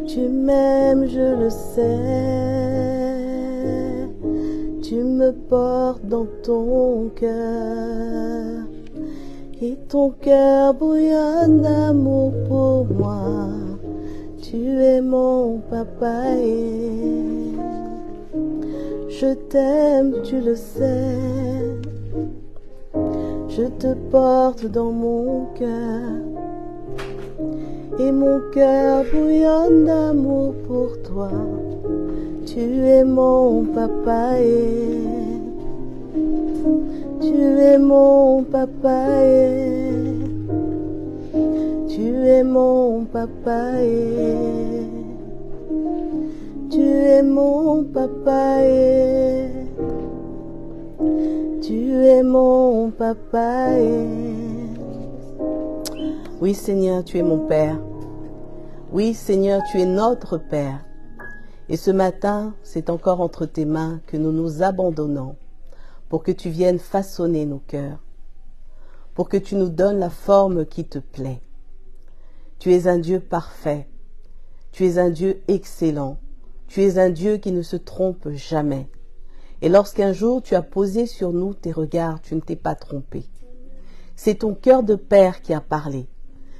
Tu m'aimes, je le sais. Tu me portes dans ton cœur. Et ton cœur bouillonne d'amour pour moi. Tu es mon papa et je t'aime, tu le sais. Je te porte dans mon cœur. Et mon cœur bouillonne d'amour pour toi. Tu es mon papa et tu es mon papa et tu es mon papa et tu es mon papa et tu es mon papa et oui Seigneur, tu es mon Père. Oui Seigneur, tu es notre Père. Et ce matin, c'est encore entre tes mains que nous nous abandonnons pour que tu viennes façonner nos cœurs, pour que tu nous donnes la forme qui te plaît. Tu es un Dieu parfait, tu es un Dieu excellent, tu es un Dieu qui ne se trompe jamais. Et lorsqu'un jour tu as posé sur nous tes regards, tu ne t'es pas trompé. C'est ton cœur de Père qui a parlé,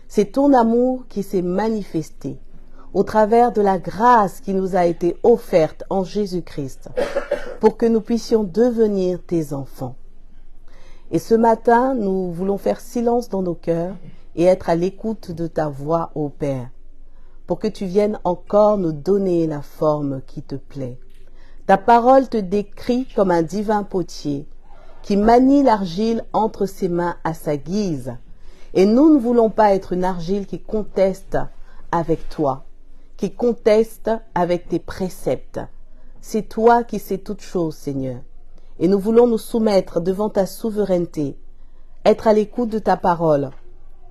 c'est ton amour qui s'est manifesté au travers de la grâce qui nous a été offerte en Jésus-Christ pour que nous puissions devenir tes enfants. Et ce matin, nous voulons faire silence dans nos cœurs et être à l'écoute de ta voix, ô Père, pour que tu viennes encore nous donner la forme qui te plaît. Ta parole te décrit comme un divin potier qui manie l'argile entre ses mains à sa guise. Et nous ne voulons pas être une argile qui conteste avec toi, qui conteste avec tes préceptes. C'est toi qui sais toutes choses, Seigneur. Et nous voulons nous soumettre devant ta souveraineté, être à l'écoute de ta parole,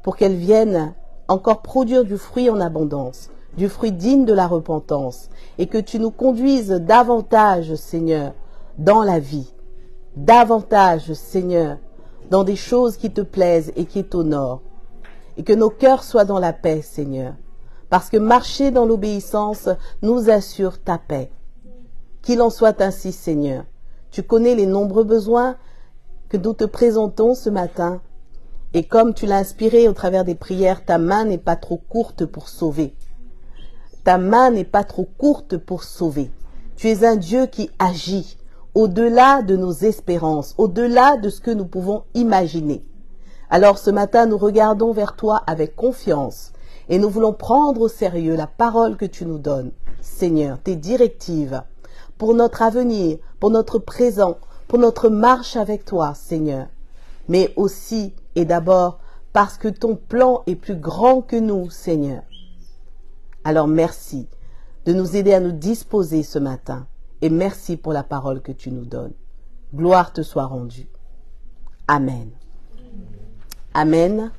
pour qu'elle vienne encore produire du fruit en abondance, du fruit digne de la repentance, et que tu nous conduises davantage, Seigneur, dans la vie, davantage, Seigneur, dans des choses qui te plaisent et qui t'honorent, et que nos cœurs soient dans la paix, Seigneur, parce que marcher dans l'obéissance nous assure ta paix. Qu'il en soit ainsi, Seigneur. Tu connais les nombreux besoins que nous te présentons ce matin, et comme tu l'as inspiré au travers des prières, ta main n'est pas trop courte pour sauver. Ta main n'est pas trop courte pour sauver. Tu es un Dieu qui agit au-delà de nos espérances, au-delà de ce que nous pouvons imaginer. Alors ce matin, nous regardons vers toi avec confiance et nous voulons prendre au sérieux la parole que tu nous donnes. Seigneur, tes directives pour notre avenir, pour notre présent, pour notre marche avec toi, Seigneur. Mais aussi et d'abord parce que ton plan est plus grand que nous, Seigneur. Alors merci de nous aider à nous disposer ce matin. Et merci pour la parole que tu nous donnes. Gloire te soit rendue. Amen. Amen.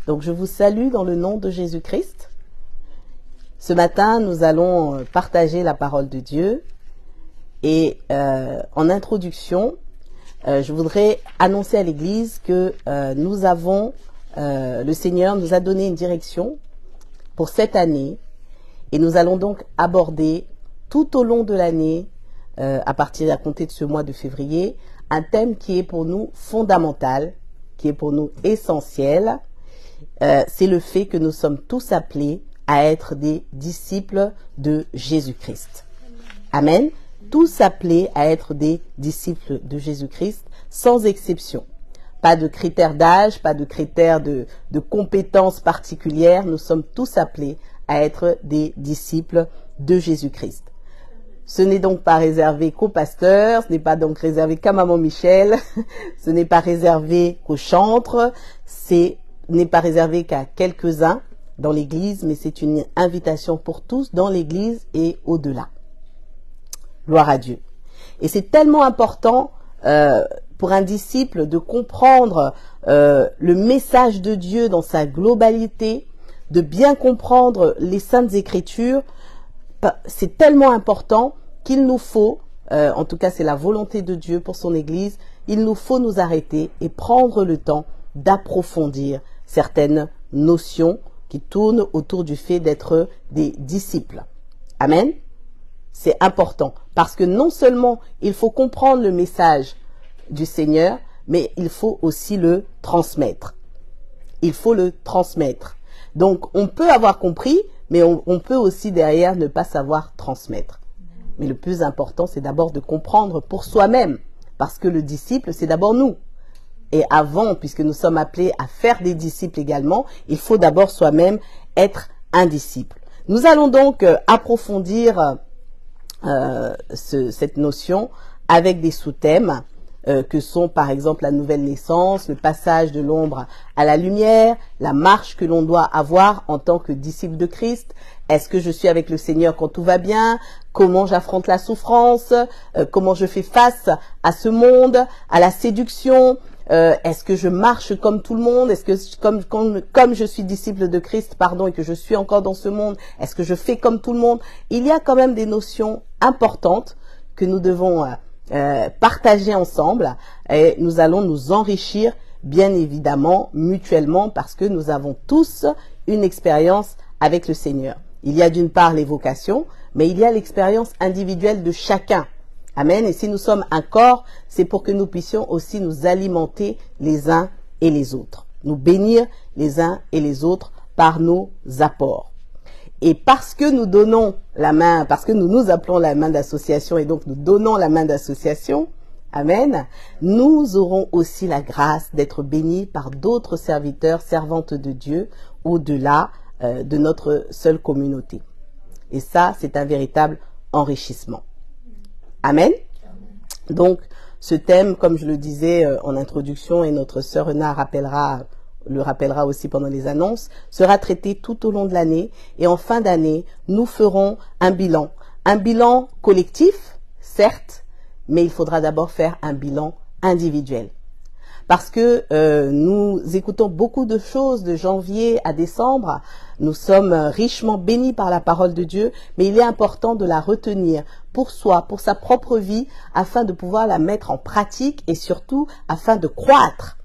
Donc je vous salue dans le nom de Jésus-Christ. Ce matin, nous allons partager la parole de Dieu. Et en introduction, je voudrais annoncer à l'Église que le Seigneur nous a donné une direction pour cette année. Et nous allons donc aborder tout au long de l'année, à compter de ce mois de février, un thème qui est pour nous fondamental, qui est pour nous essentiel. C'est le fait que nous sommes tous appelés à être des disciples de Jésus-Christ. Amen. Tous appelés à être des disciples de Jésus-Christ, sans exception. Pas de critères d'âge, pas de critères de compétences particulières. Nous sommes tous appelés à être des disciples de Jésus-Christ. Ce n'est donc pas réservé qu'aux pasteurs, ce n'est pas donc réservé qu'à Maman Michel, ce n'est pas réservé qu'aux chantres, ce n'est pas réservé qu'à quelques-uns dans l'Église, mais c'est une invitation pour tous dans l'Église et au-delà. Gloire à Dieu. Et c'est tellement important pour un disciple de comprendre le message de Dieu dans sa globalité, de bien comprendre les Saintes Écritures. C'est tellement important qu'il nous faut, en tout cas c'est la volonté de Dieu pour son Église, il nous faut nous arrêter et prendre le temps d'approfondir certaines notions qui tourne autour du fait d'être des disciples. Amen. C'est important parce que non seulement il faut comprendre le message du Seigneur, mais il faut aussi le transmettre. Il faut le transmettre. Donc, on peut avoir compris, mais on peut aussi derrière ne pas savoir transmettre. Mais le plus important, c'est d'abord de comprendre pour soi-même, parce que le disciple, c'est d'abord nous. Et avant, puisque nous sommes appelés à faire des disciples également, il faut d'abord soi-même être un disciple. Nous allons donc approfondir cette notion avec des sous-thèmes que sont par exemple la nouvelle naissance, le passage de l'ombre à la lumière, la marche que l'on doit avoir en tant que disciple de Christ. Est-ce que je suis avec le Seigneur quand tout va bien? Comment j'affronte la souffrance? Comment je fais face à ce monde, à la séduction? Est-ce que je marche comme tout le monde? Est-ce que comme je suis disciple de Christ, et que je suis encore dans ce monde, est-ce que je fais comme tout le monde? Il y a quand même des notions importantes que nous devons partager ensemble et nous allons nous enrichir bien évidemment mutuellement parce que nous avons tous une expérience avec le Seigneur. Il y a d'une part les vocations, mais il y a l'expérience individuelle de chacun. Amen. Et si nous sommes un corps, c'est pour que nous puissions aussi nous alimenter les uns et les autres, nous bénir les uns et les autres par nos apports. Et parce que nous donnons la main, parce que nous nous appelons la main d'association et donc nous donnons la main d'association, amen, nous aurons aussi la grâce d'être bénis par d'autres serviteurs, servantes de Dieu, au-delà de notre seule communauté. Et ça, c'est un véritable enrichissement. Amen. Donc, ce thème, comme je le disais en introduction, et notre sœur Rena le rappellera aussi pendant les annonces, sera traité tout au long de l'année. Et en fin d'année, nous ferons un bilan. Un bilan collectif, certes, mais il faudra d'abord faire un bilan individuel. Parce que nous écoutons beaucoup de choses de janvier à décembre. Nous sommes richement bénis par la parole de Dieu, mais il est important de la retenir pour soi, pour sa propre vie, afin de pouvoir la mettre en pratique et surtout afin de croître.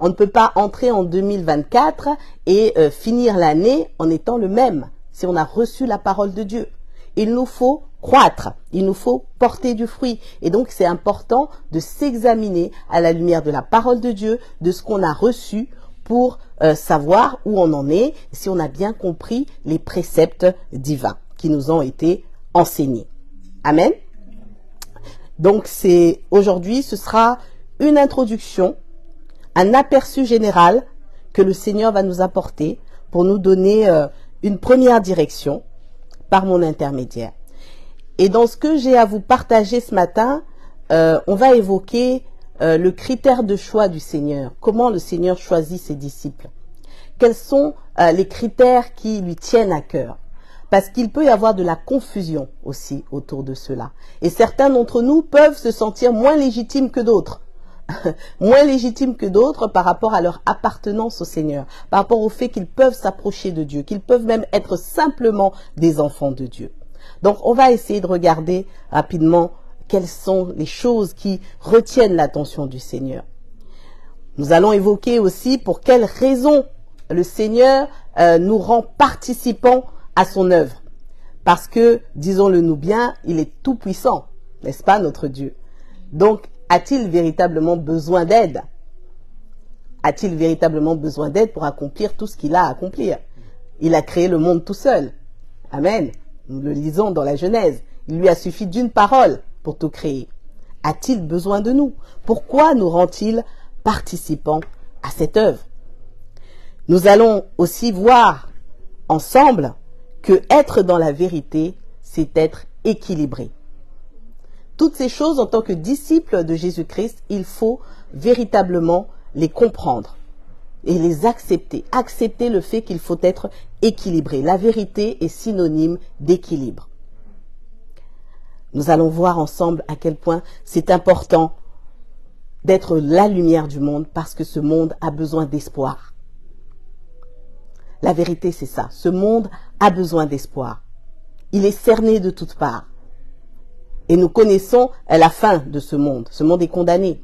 On ne peut pas entrer en 2024 et finir l'année en étant le même si on a reçu la parole de Dieu. Il nous faut croître, il nous faut porter du fruit. Et donc c'est important de s'examiner à la lumière de la parole de Dieu, de ce qu'on a reçu pour savoir où on en est, si on a bien compris les préceptes divins qui nous ont été enseignés. Amen. Donc aujourd'hui, ce sera une introduction, un aperçu général que le Seigneur va nous apporter pour nous donner une première direction par mon intermédiaire. Et dans ce que j'ai à vous partager ce matin, on va évoquer le critère de choix du Seigneur. Comment le Seigneur choisit ses disciples? Quels sont les critères qui lui tiennent à cœur? Parce qu'il peut y avoir de la confusion aussi autour de cela. Et certains d'entre nous peuvent se sentir moins légitimes que d'autres. Moins légitimes que d'autres par rapport à leur appartenance au Seigneur, par rapport au fait qu'ils peuvent s'approcher de Dieu, qu'ils peuvent même être simplement des enfants de Dieu. Donc on va essayer de regarder rapidement quelles sont les choses qui retiennent l'attention du Seigneur. Nous allons évoquer aussi pour quelles raisons le Seigneur nous rend participants à son œuvre. Parce que, disons-le nous bien, il est tout puissant, n'est-ce pas, notre Dieu? Donc, a-t-il véritablement besoin d'aide? A-t-il véritablement besoin d'aide pour accomplir tout ce qu'il a à accomplir? Il a créé le monde tout seul. Amen. Nous le lisons dans la Genèse. Il lui a suffi d'une parole pour tout créer. A-t-il besoin de nous? Pourquoi nous rend-il participants à cette œuvre? Nous allons aussi voir ensemble que être dans la vérité, c'est être équilibré. Toutes ces choses, en tant que disciples de Jésus-Christ, il faut véritablement les comprendre et les accepter. Accepter le fait qu'il faut être équilibré. La vérité est synonyme d'équilibre. Nous allons voir ensemble à quel point c'est important d'être la lumière du monde parce que ce monde a besoin d'espoir. La vérité, c'est ça. Ce monde a besoin d'espoir. Il est cerné de toutes parts. Et nous connaissons la fin de ce monde. Ce monde est condamné.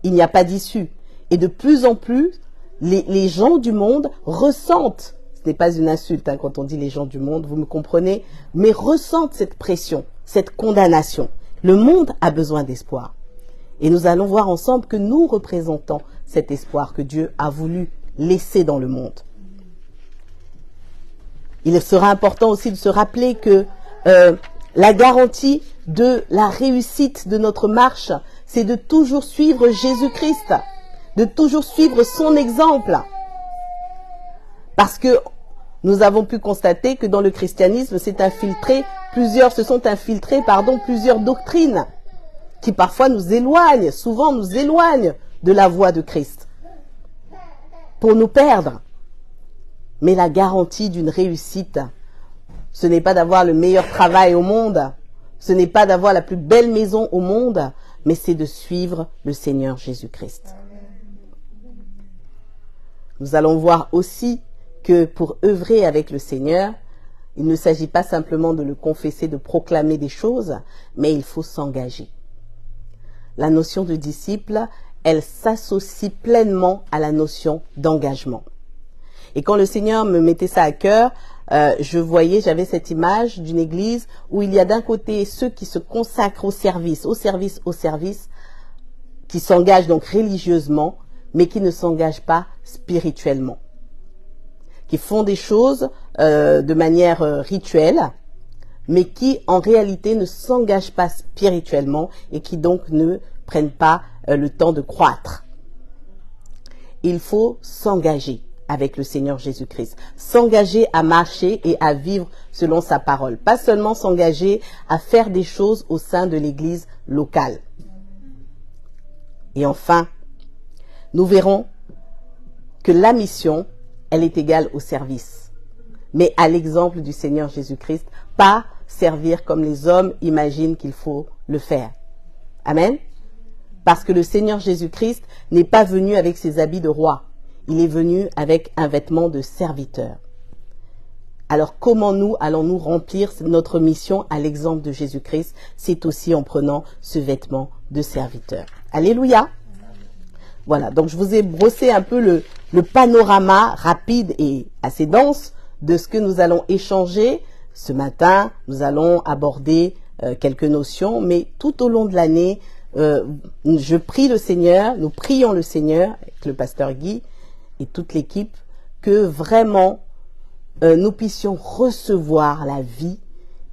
Il n'y a pas d'issue. Et de plus en plus, les gens du monde ressentent n'est pas une insulte hein, quand on dit les gens du monde, vous me comprenez, mais ressentent cette pression, cette condamnation. Le monde a besoin d'espoir. Et nous allons voir ensemble que nous représentons cet espoir que Dieu a voulu laisser dans le monde. Il sera important aussi de se rappeler que la garantie de la réussite de notre marche, c'est de toujours suivre Jésus-Christ, de toujours suivre son exemple. Parce que nous avons pu constater que dans le christianisme, se sont infiltrées plusieurs doctrines qui parfois nous éloignent, souvent nous éloignent de la voie de Christ pour nous perdre. Mais la garantie d'une réussite, ce n'est pas d'avoir le meilleur travail au monde, ce n'est pas d'avoir la plus belle maison au monde, mais c'est de suivre le Seigneur Jésus-Christ. Nous allons voir aussi que pour œuvrer avec le Seigneur, il ne s'agit pas simplement de le confesser, de proclamer des choses, mais il faut s'engager. La notion de disciple, elle s'associe pleinement à la notion d'engagement. Et quand le Seigneur me mettait ça à cœur, j'avais cette image d'une église où il y a d'un côté ceux qui se consacrent au service, qui s'engagent donc religieusement, mais qui ne s'engagent pas spirituellement, qui font des choses de manière rituelle, mais qui en réalité ne s'engagent pas spirituellement et qui donc ne prennent pas le temps de croître. Il faut s'engager avec le Seigneur Jésus-Christ, s'engager à marcher et à vivre selon sa parole, pas seulement s'engager à faire des choses au sein de l'église locale. Et enfin, nous verrons que la mission, elle est égale au service, mais à l'exemple du Seigneur Jésus-Christ, pas servir comme les hommes imaginent qu'il faut le faire. Amen. Parce que le Seigneur Jésus-Christ n'est pas venu avec ses habits de roi. Il est venu avec un vêtement de serviteur. Alors comment nous allons-nous remplir notre mission à l'exemple de Jésus-Christ? C'est aussi en prenant ce vêtement de serviteur. Alléluia. Voilà, donc je vous ai brossé un peu le panorama rapide et assez dense de ce que nous allons échanger. Ce matin, nous allons aborder quelques notions, mais tout au long de l'année, je prie le Seigneur, nous prions le Seigneur, avec le pasteur Guy et toute l'équipe, que vraiment nous puissions recevoir la vie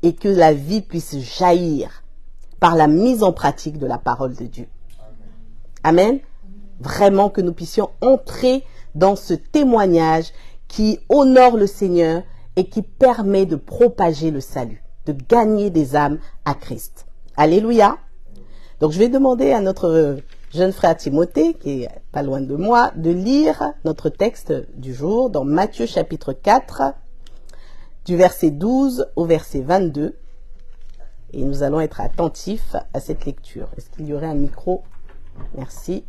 et que la vie puisse jaillir par la mise en pratique de la parole de Dieu. Amen. Vraiment que nous puissions entrer dans ce témoignage qui honore le Seigneur et qui permet de propager le salut, de gagner des âmes à Christ. Alléluia. Donc je vais demander à notre jeune frère Timothée, qui est pas loin de moi, de lire notre texte du jour dans Matthieu chapitre 4, du verset 12 au verset 22. Et nous allons être attentifs à cette lecture. Est-ce qu'il y aurait un micro? Merci.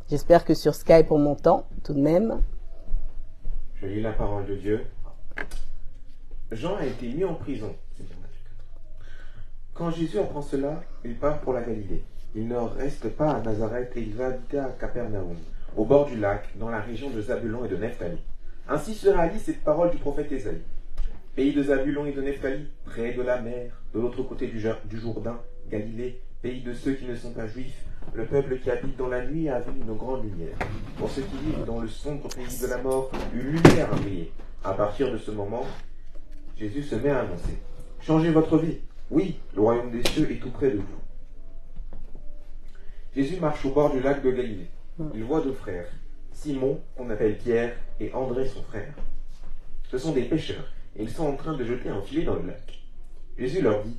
J'espère que sur Skype on m'entend tout de même. Je lis la parole de Dieu. Jean a été mis en prison. Quand Jésus apprend cela, il part pour la Galilée. Il ne reste pas à Nazareth et il va habiter à Capernaum, au bord du lac, dans la région de Zabulon et de Nephtali. Ainsi se réalise cette parole du prophète Ésaïe. Pays de Zabulon et de Nephtali, près de la mer, de l'autre côté du Jourdain, Galilée, pays de ceux qui ne sont pas juifs, le peuple qui habite dans la nuit a vu une grande lumière. Pour ceux qui vivent dans le sombre pays de la mort, une lumière a brillé. À partir de ce moment, Jésus se met à annoncer: changez votre vie. Oui, le royaume des cieux est tout près de vous. Jésus marche au bord du lac de Galilée. Il voit deux frères, Simon, qu'on appelle Pierre, et André, son frère. Ce sont des pêcheurs, et ils sont en train de jeter un filet dans le lac. Jésus leur dit: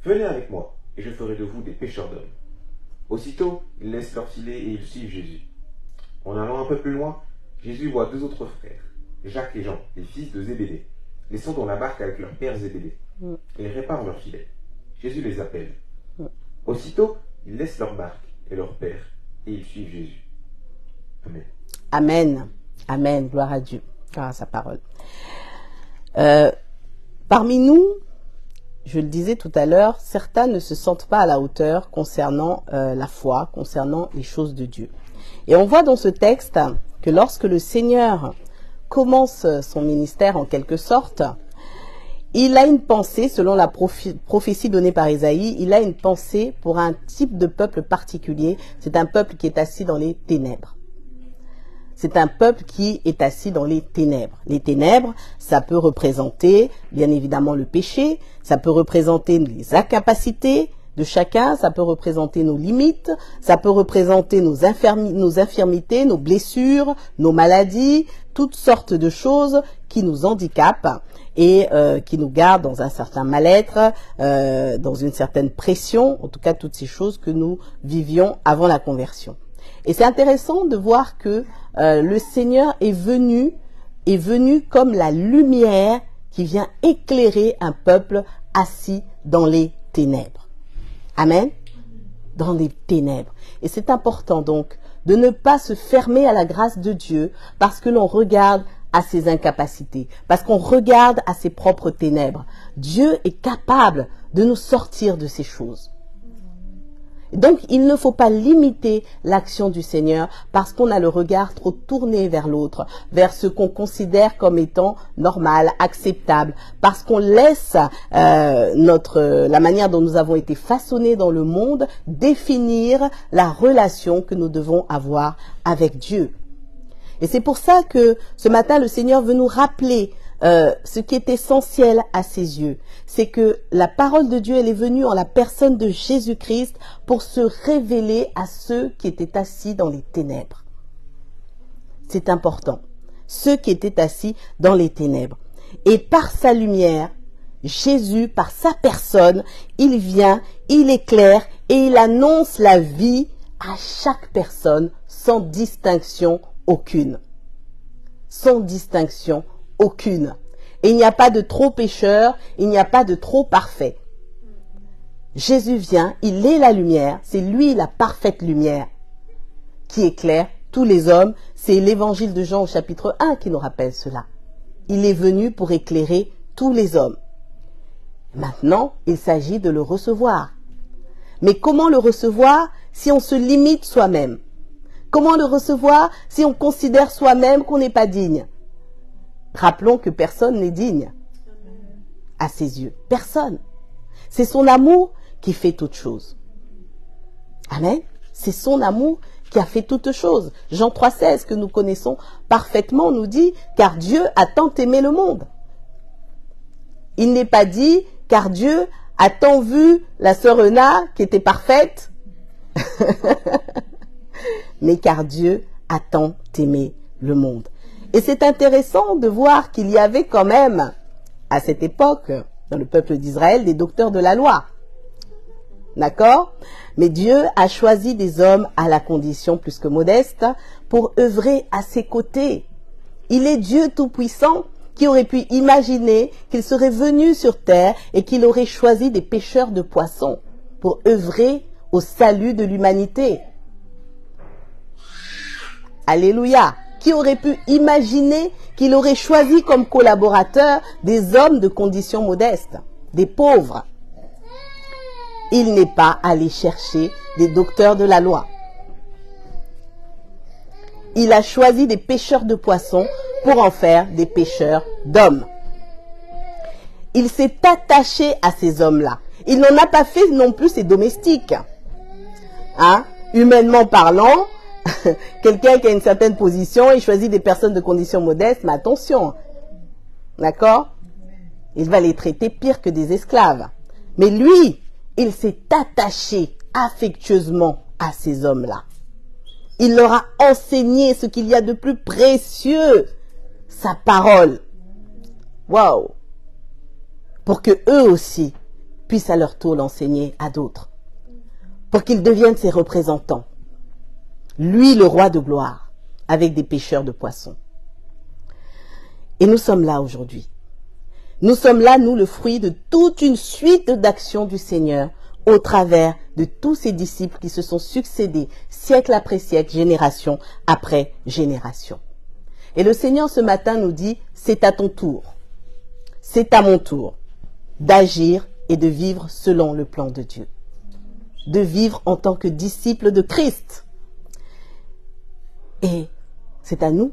venez avec moi, et je ferai de vous des pêcheurs d'hommes. Aussitôt, ils laissent leur filet et ils suivent Jésus. En allant un peu plus loin, Jésus voit deux autres frères, Jacques et Jean, les fils de Zébédée. Ils sont dans la barque avec leur père Zébédée. Ils réparent leur filet. Jésus les appelle. Aussitôt, ils laissent leur barque et leur père et ils suivent Jésus. Amen. Amen. Amen. Gloire à Dieu. Gloire à sa parole. Parmi nous, je le disais tout à l'heure, certains ne se sentent pas à la hauteur concernant la foi, concernant les choses de Dieu. Et on voit dans ce texte que lorsque le Seigneur commence son ministère en quelque sorte, il a une pensée, selon la prophétie donnée par Isaïe, il a une pensée pour un type de peuple particulier. C'est un peuple qui est assis dans les ténèbres. C'est un peuple qui est assis dans les ténèbres. Les ténèbres, ça peut représenter, bien évidemment, le péché, ça peut représenter les incapacités de chacun, ça peut représenter nos limites, ça peut représenter nos infirmités, nos blessures, nos maladies, toutes sortes de choses qui nous handicapent et qui nous gardent dans un certain mal-être, dans une certaine pression, en tout cas toutes ces choses que nous vivions avant la conversion. Et c'est intéressant de voir que le Seigneur est venu comme la lumière qui vient éclairer un peuple assis dans les ténèbres. Amen. Dans les ténèbres. Et c'est important donc de ne pas se fermer à la grâce de Dieu parce que l'on regarde à ses incapacités, parce qu'on regarde à ses propres ténèbres. Dieu est capable de nous sortir de ces choses. Donc, il ne faut pas limiter l'action du Seigneur parce qu'on a le regard trop tourné vers l'autre, vers ce qu'on considère comme étant normal, acceptable, parce qu'on laisse la manière dont nous avons été façonnés dans le monde définir la relation que nous devons avoir avec Dieu. Et c'est pour ça que ce matin, le Seigneur veut nous rappeler ce qui est essentiel à ses yeux, c'est que la parole de Dieu, elle est venue en la personne de Jésus-Christ pour se révéler à ceux qui étaient assis dans les ténèbres. C'est important. Ceux qui étaient assis dans les ténèbres. Et par sa lumière, Jésus, par sa personne, il vient, il éclaire et il annonce la vie à chaque personne sans distinction aucune. Sans distinction aucune. Et il n'y a pas de trop pécheur, il n'y a pas de trop parfait. Jésus vient, il est la lumière, c'est lui la parfaite lumière qui éclaire tous les hommes. C'est l'évangile de Jean au chapitre 1 qui nous rappelle cela. Il est venu pour éclairer tous les hommes. Maintenant, il s'agit de le recevoir. Mais comment le recevoir si on se limite soi-même? Comment le recevoir si on considère soi-même qu'on n'est pas digne? Rappelons que personne n'est digne à ses yeux. Personne. C'est son amour qui fait toute chose. Amen. C'est son amour qui a fait toute chose. Jean 3,16 que nous connaissons parfaitement nous dit « Car Dieu a tant aimé le monde ». Il n'est pas dit « Car Dieu a tant vu la sœur Euna qui était parfaite ». Mais car Dieu a tant aimé le monde. Et c'est intéressant de voir qu'il y avait quand même, à cette époque, dans le peuple d'Israël, des docteurs de la loi. D'accord? Mais Dieu a choisi des hommes à la condition plus que modeste pour œuvrer à ses côtés. Il est Dieu tout-puissant qui aurait pu imaginer qu'il serait venu sur terre et qu'il aurait choisi des pêcheurs de poissons pour œuvrer au salut de l'humanité. Alléluia! Qui aurait pu imaginer qu'il aurait choisi comme collaborateurs des hommes de condition modeste, des pauvres? Il n'est pas allé chercher des docteurs de la loi. Il a choisi des pêcheurs de poissons pour en faire des pêcheurs d'hommes. Il s'est attaché à ces hommes-là. Il n'en a pas fait non plus ses domestiques. Hein? Humainement parlant, quelqu'un qui a une certaine position, il choisit des personnes de condition modeste, mais attention, d'accord? Il va les traiter pire que des esclaves. Mais lui, il s'est attaché affectueusement à ces hommes-là. Il leur a enseigné ce qu'il y a de plus précieux, sa parole. Waouh! Pour que eux aussi puissent à leur tour l'enseigner à d'autres. Pour qu'ils deviennent ses représentants. Lui, le roi de gloire, avec des pêcheurs de poissons. Et nous sommes là aujourd'hui. Nous sommes là, nous, le fruit de toute une suite d'actions du Seigneur au travers de tous ses disciples qui se sont succédés siècle après siècle, génération après génération. Et le Seigneur ce matin nous dit, c'est à ton tour, c'est à mon tour d'agir et de vivre selon le plan de Dieu. De vivre en tant que disciple de Christ. Et c'est à nous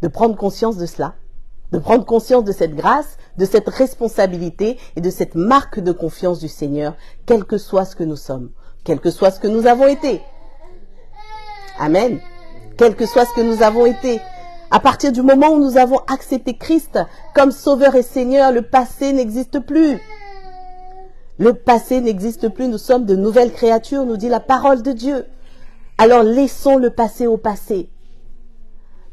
de prendre conscience de cela, de prendre conscience de cette grâce, de cette responsabilité et de cette marque de confiance du Seigneur, quel que soit ce que nous sommes, quel que soit ce que nous avons été. Amen. Quel que soit ce que nous avons été. À partir du moment où nous avons accepté Christ comme Sauveur et Seigneur, le passé n'existe plus. Le passé n'existe plus, nous sommes de nouvelles créatures, nous dit la parole de Dieu. Alors laissons le passé au passé.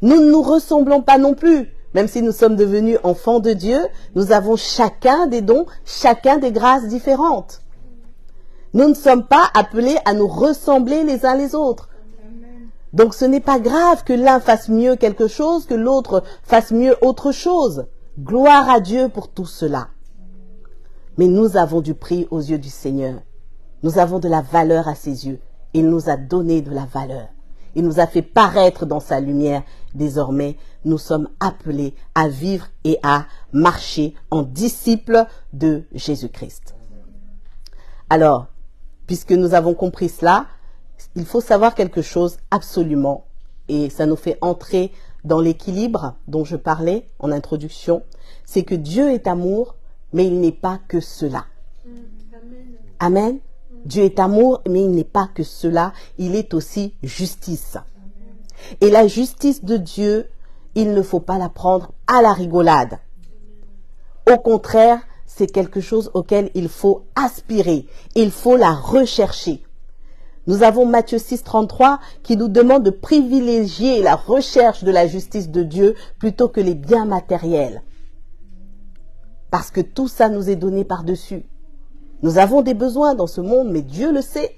Nous ne nous ressemblons pas non plus. Même si nous sommes devenus enfants de Dieu, nous avons chacun des dons, chacun des grâces différentes. Nous ne sommes pas appelés à nous ressembler les uns les autres. Donc ce n'est pas grave que l'un fasse mieux quelque chose, que l'autre fasse mieux autre chose. Gloire à Dieu pour tout cela. Mais nous avons du prix aux yeux du Seigneur. Nous avons de la valeur à ses yeux. Il nous a donné de la valeur. Il nous a fait paraître dans sa lumière. Désormais, nous sommes appelés à vivre et à marcher en disciples de Jésus-Christ. Alors, puisque nous avons compris cela, il faut savoir quelque chose absolument. Et ça nous fait entrer dans l'équilibre dont je parlais en introduction. C'est que Dieu est amour, mais il n'est pas que cela. Amen. Dieu est amour, mais il n'est pas que cela. Il est aussi justice. Et la justice de Dieu, il ne faut pas la prendre à la rigolade. Au contraire, c'est quelque chose auquel il faut aspirer. Il faut la rechercher. Nous avons Matthieu 6, 33 qui nous demande de privilégier la recherche de la justice de Dieu plutôt que les biens matériels. Parce que tout ça nous est donné par-dessus. Nous avons des besoins dans ce monde, mais Dieu le sait.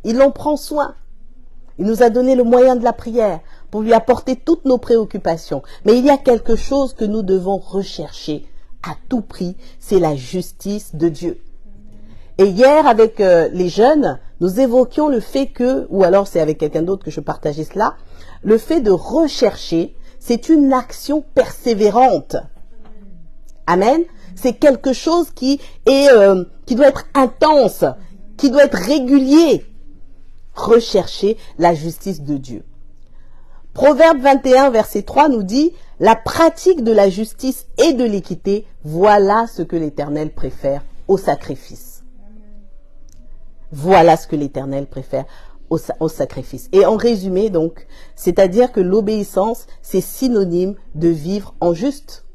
Il en prend soin. Il nous a donné le moyen de la prière pour lui apporter toutes nos préoccupations. Mais il y a quelque chose que nous devons rechercher à tout prix, c'est la justice de Dieu. Et hier, avec les jeunes, nous évoquions le fait que, ou alors c'est avec quelqu'un d'autre que je partageais cela, le fait de rechercher, c'est une action persévérante. Amen. C'est quelque chose qui doit être intense, qui doit être régulier. Rechercher la justice de Dieu. Proverbe 21, verset 3 nous dit « La pratique de la justice et de l'équité, voilà ce que l'Éternel préfère au sacrifice. » Voilà ce que l'Éternel préfère au sacrifice. Et en résumé, donc, c'est-à-dire que l'obéissance, c'est synonyme de vivre en juste.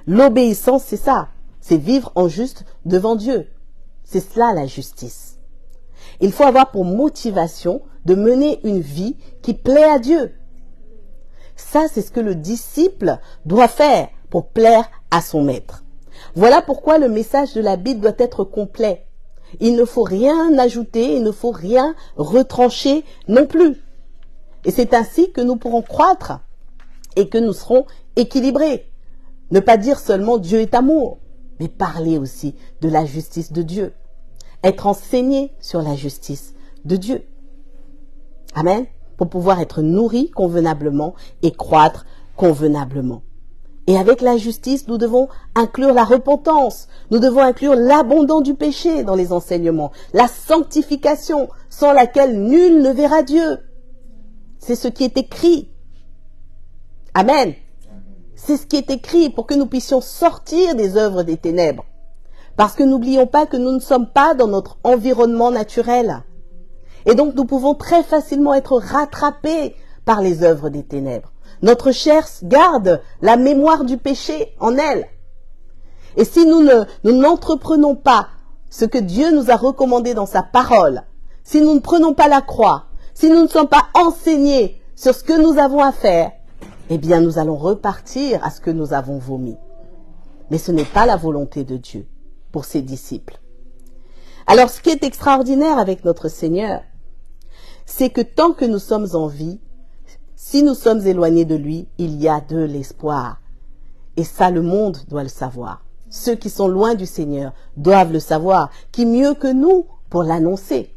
L'obéissance, c'est ça. C'est vivre en juste devant Dieu. C'est cela la justice. Il faut avoir pour motivation de mener une vie qui plaît à Dieu. Ça, c'est ce que le disciple doit faire pour plaire à son maître. Voilà pourquoi le message de la Bible doit être complet. Il ne faut rien ajouter, il ne faut rien retrancher non plus. Et c'est ainsi que nous pourrons croître et que nous serons équilibrés. Ne pas dire seulement Dieu est amour, mais parler aussi de la justice de Dieu. Être enseigné sur la justice de Dieu. Amen. Pour pouvoir être nourri convenablement et croître convenablement. Et avec la justice, nous devons inclure la repentance. Nous devons inclure l'abandon du péché dans les enseignements. La sanctification, sans laquelle nul ne verra Dieu. C'est ce qui est écrit. Amen. C'est ce qui est écrit pour que nous puissions sortir des œuvres des ténèbres. Parce que n'oublions pas que nous ne sommes pas dans notre environnement naturel. Et donc nous pouvons très facilement être rattrapés par les œuvres des ténèbres. Notre chair garde la mémoire du péché en elle. Et si nous n'entreprenons pas ce que Dieu nous a recommandé dans sa parole, si nous ne prenons pas la croix, si nous ne sommes pas enseignés sur ce que nous avons à faire, eh bien nous allons repartir à ce que nous avons vomi. Mais ce n'est pas la volonté de Dieu pour ses disciples. Alors ce qui est extraordinaire avec notre Seigneur, c'est que tant que nous sommes en vie, si nous sommes éloignés de lui, il y a de l'espoir. Et ça, le monde doit le savoir. Ceux qui sont loin du Seigneur doivent le savoir. Qui mieux que nous pour l'annoncer?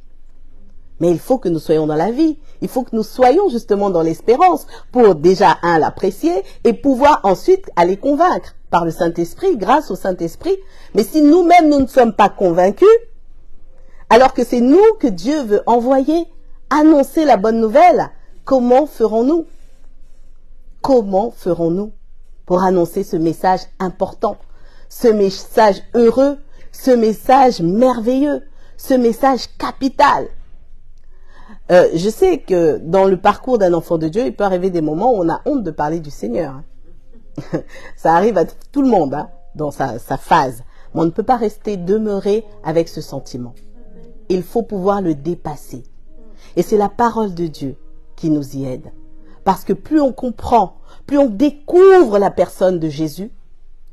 Mais il faut que nous soyons dans la vie. Il faut que nous soyons justement dans l'espérance pour déjà, l'apprécier et pouvoir ensuite aller convaincre par le Saint-Esprit, grâce au Saint-Esprit. Mais si nous-mêmes, nous ne sommes pas convaincus, alors que c'est nous que Dieu veut envoyer, annoncer la bonne nouvelle, comment ferons-nous? comment ferons-nous pour annoncer ce message important, ce message heureux, ce message merveilleux, ce message capital? Je sais que dans le parcours d'un enfant de Dieu, il peut arriver des moments où on a honte de parler du Seigneur. Ça arrive à tout le monde, dans sa phase. Mais on ne peut pas rester demeuré avec ce sentiment. Il faut pouvoir le dépasser. Et c'est la parole de Dieu qui nous y aide. Parce que plus on comprend, plus on découvre la personne de Jésus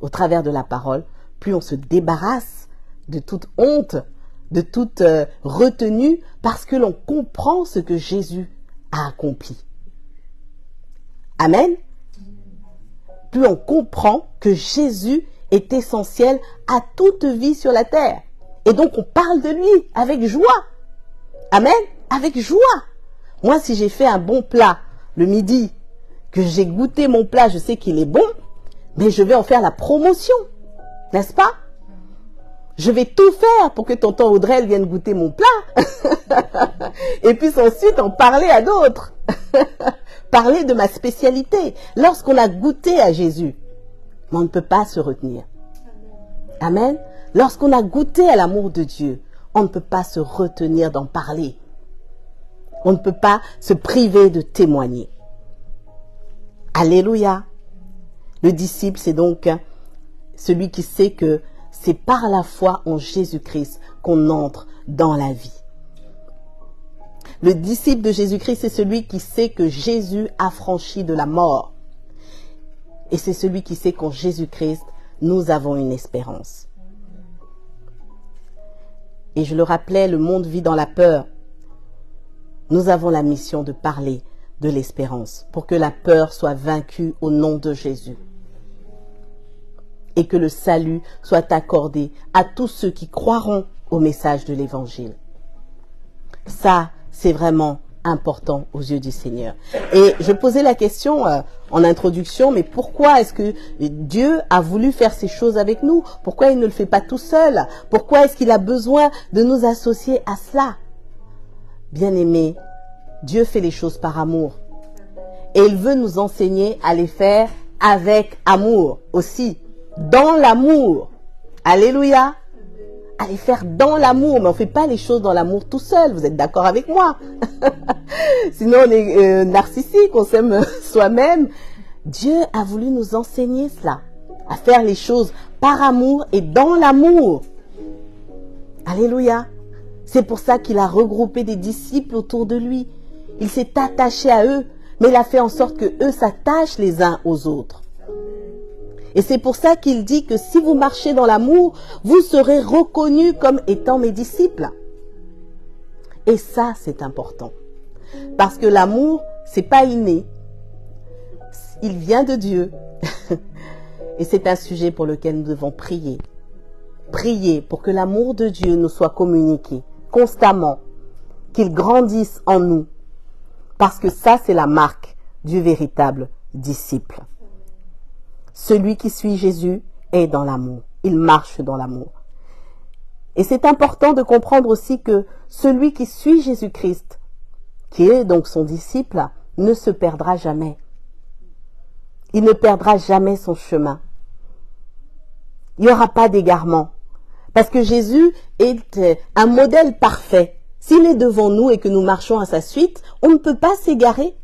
au travers de la parole, plus on se débarrasse de toute honte, de toute retenue, parce que l'on comprend ce que Jésus a accompli. Amen. Plus on comprend que Jésus est essentiel à toute vie sur la terre. Et donc on parle de lui avec joie. Amen. Avec joie. Moi, si j'ai fait un bon plat le midi, que j'ai goûté mon plat, je sais qu'il est bon, mais je vais en faire la promotion. N'est-ce pas? Je vais tout faire pour que tonton Audrey vienne goûter mon plat. Et puis ensuite en parler à d'autres. Parler de ma spécialité. Lorsqu'on a goûté à Jésus, on ne peut pas se retenir. Amen. Lorsqu'on a goûté à l'amour de Dieu, on ne peut pas se retenir d'en parler. On ne peut pas se priver de témoigner. Alléluia. Le disciple, c'est donc celui qui sait que c'est par la foi en Jésus-Christ qu'on entre dans la vie. Le disciple de Jésus-Christ, c'est celui qui sait que Jésus a franchi de la mort. Et c'est celui qui sait qu'en Jésus-Christ, nous avons une espérance. Et je le rappelais, le monde vit dans la peur. Nous avons la mission de parler de l'espérance pour que la peur soit vaincue au nom de Jésus. Et que le salut soit accordé à tous ceux qui croiront au message de l'Évangile. Ça, c'est vraiment important aux yeux du Seigneur. Et je posais la question en introduction, mais pourquoi est-ce que Dieu a voulu faire ces choses avec nous? Pourquoi il ne le fait pas tout seul? Pourquoi est-ce qu'il a besoin de nous associer à cela? Bien-aimés, Dieu fait les choses par amour. Et il veut nous enseigner à les faire avec amour aussi. Dans l'amour. Alléluia. À les faire dans l'amour. Mais on ne fait pas les choses dans l'amour tout seul. Vous êtes d'accord avec moi? Sinon on est narcissique, on s'aime soi-même. Dieu a voulu nous enseigner cela. À faire les choses par amour et dans l'amour. Alléluia. C'est pour ça qu'il a regroupé des disciples autour de lui. Il s'est attaché à eux, mais il a fait en sorte que eux s'attachent les uns aux autres. Et c'est pour ça qu'il dit que si vous marchez dans l'amour, vous serez reconnus comme étant mes disciples. Et ça, c'est important. Parce que l'amour, c'est pas inné. Il vient de Dieu. Et c'est un sujet pour lequel nous devons prier. Prier pour que l'amour de Dieu nous soit communiqué constamment, qu'il grandisse en nous. Parce que ça, c'est la marque du véritable disciple. Celui qui suit Jésus est dans l'amour. Il marche dans l'amour. Et c'est important de comprendre aussi que celui qui suit Jésus-Christ, qui est donc son disciple, ne se perdra jamais. Il ne perdra jamais son chemin. Il n'y aura pas d'égarement. Parce que Jésus est un modèle parfait. S'il est devant nous et que nous marchons à sa suite, on ne peut pas s'égarer.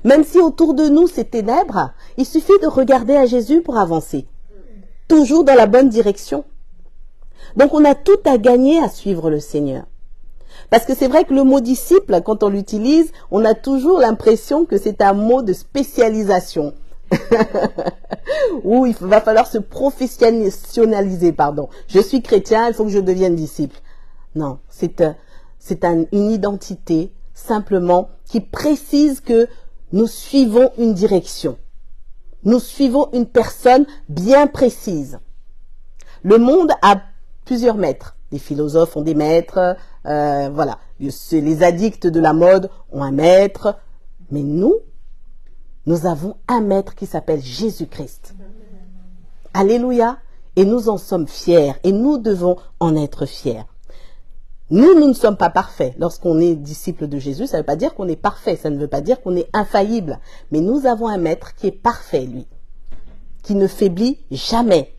Même si autour de nous c'est ténèbres, il suffit de regarder à Jésus pour avancer. Toujours dans la bonne direction. Donc on a tout à gagner à suivre le Seigneur. Parce que c'est vrai que le mot disciple, quand on l'utilise, on a toujours l'impression que c'est un mot de spécialisation. Où il va falloir se professionnaliser, pardon. Je suis chrétien, il faut que je devienne disciple. Non, c'est une identité simplement qui précise que nous suivons une direction. Nous suivons une personne bien précise. Le monde a plusieurs maîtres. Les philosophes ont des maîtres, voilà. Les addicts de la mode ont un maître. Mais nous avons un maître qui s'appelle Jésus-Christ. Alléluia. Et nous en sommes fiers. Et nous devons en être fiers. Nous ne sommes pas parfaits. Lorsqu'on est disciple de Jésus, ça ne veut pas dire qu'on est parfait, ça ne veut pas dire qu'on est infaillible. Mais nous avons un maître qui est parfait, lui, qui ne faiblit jamais.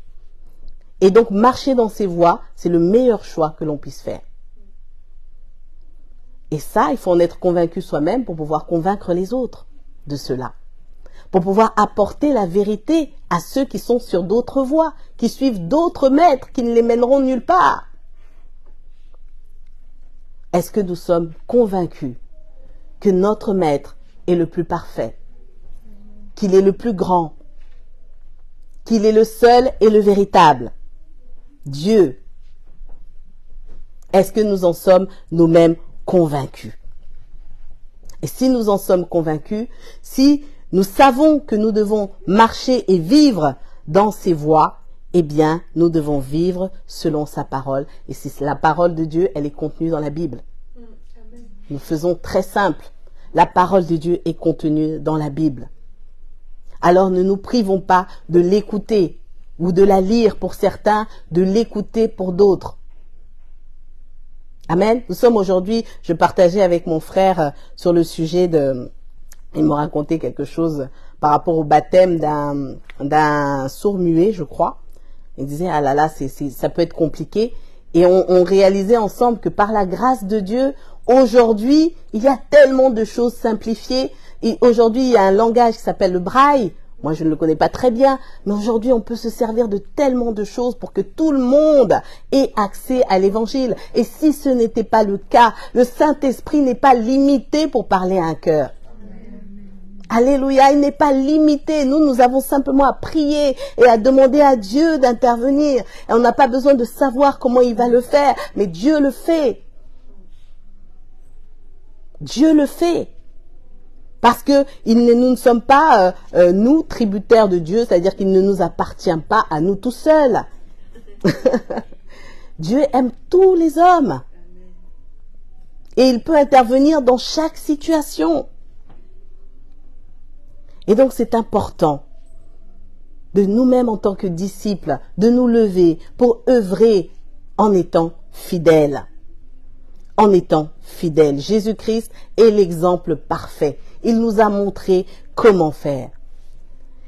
Et donc, marcher dans ses voies, c'est le meilleur choix que l'on puisse faire. Et ça, il faut en être convaincu soi-même pour pouvoir convaincre les autres de cela. Pour pouvoir apporter la vérité à ceux qui sont sur d'autres voies, qui suivent d'autres maîtres, qui ne les mèneront nulle part. Est-ce que nous sommes convaincus que notre maître est le plus parfait, qu'il est le plus grand, qu'il est le seul et le véritable, Dieu? Est-ce que nous en sommes nous-mêmes convaincus? Et si nous en sommes convaincus, si nous savons que nous devons marcher et vivre dans ses voies, eh bien, nous devons vivre selon sa parole. Et c'est la parole de Dieu, elle est contenue dans la Bible. Nous faisons très simple. La parole de Dieu est contenue dans la Bible. Alors ne nous privons pas de l'écouter ou de la lire pour certains, de l'écouter pour d'autres. Amen. Nous sommes aujourd'hui, je partageais avec mon frère sur le sujet de... Il m'a raconté quelque chose par rapport au baptême d'un sourd-muet, je crois. Il disait, ah là là, ça peut être compliqué. Et on réalisait ensemble que par la grâce de Dieu, aujourd'hui, il y a tellement de choses simplifiées. Et aujourd'hui, il y a un langage qui s'appelle le braille. Moi, je ne le connais pas très bien, mais aujourd'hui, on peut se servir de tellement de choses pour que tout le monde ait accès à l'évangile. Et si ce n'était pas le cas, le Saint-Esprit n'est pas limité pour parler à un cœur. Alléluia, il n'est pas limité. Nous avons simplement à prier et à demander à Dieu d'intervenir. Et on n'a pas besoin de savoir comment il va le faire, mais Dieu le fait. Dieu le fait. Parce que nous ne sommes pas, nous, tributaires de Dieu, c'est-à-dire qu'il ne nous appartient pas à nous tout seuls. Dieu aime tous les hommes. Et il peut intervenir dans chaque situation. Et donc c'est important de nous-mêmes en tant que disciples, de nous lever pour œuvrer en étant fidèles. En étant fidèles. Jésus-Christ est l'exemple parfait. Il nous a montré comment faire.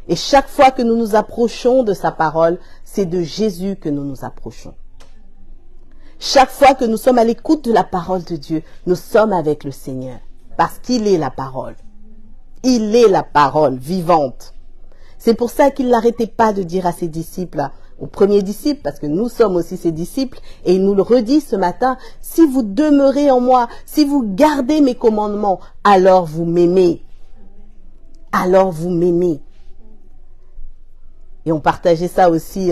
Et chaque fois que nous nous approchons de sa parole, c'est de Jésus que nous nous approchons. Chaque fois que nous sommes à l'écoute de la parole de Dieu, nous sommes avec le Seigneur. Parce qu'il est la parole. Il est la parole vivante. C'est pour ça qu'il n'arrêtait pas de dire à ses disciples, aux premiers disciples, parce que nous sommes aussi ses disciples, et il nous le redit ce matin, si vous demeurez en moi, si vous gardez mes commandements, alors vous m'aimez. Alors vous m'aimez. Et on partageait ça aussi